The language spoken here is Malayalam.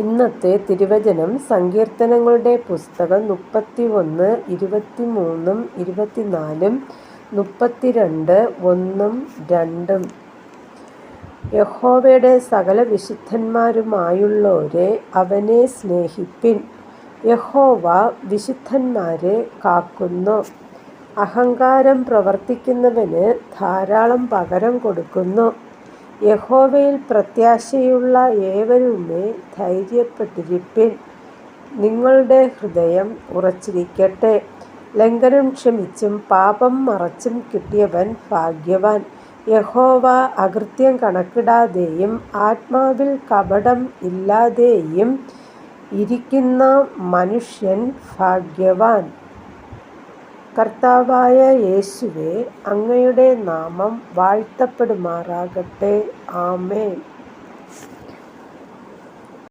ഇന്നത്തെ തിരുവചനം സങ്കീർത്തനങ്ങളുടെ പുസ്തകം 31, 23, 24, 32, 1-2. യഹോവയുടെ സകല വിശുദ്ധന്മാരുമായുള്ളോരെ അവനെ സ്നേഹിപ്പിൻ. യഹോവ വിശുദ്ധന്മാരെ കാക്കുന്നു. അഹങ്കാരം പ്രവർത്തിക്കുന്നവന് ധാരാളം പകരം കൊടുക്കുന്നു. യഹോവയിൽ പ്രത്യാശയുള്ള ഏവരുമേ ധൈര്യപ്പെട്ടിരിപ്പിൻ. നിങ്ങളുടെ ഹൃദയം ഉറച്ചിരിക്കട്ടെ. ലംഘനം ക്ഷമിച്ചും പാപം മറച്ചും കിട്ടിയവൻ ഭാഗ്യവാൻ. യഹോവ അകൃത്യം കണക്കിടാതെയും ആത്മാവിൽ കപടം ഇല്ലാതെയും ഇരിക്കുന്ന മനുഷ്യൻ ഭാഗ്യവാൻ. കർത്താവായ യേശുവേ, അങ്ങയുടെ നാമം വാഴ്ത്തപ്പെടുമാറാകട്ടെ. ആമേൻ.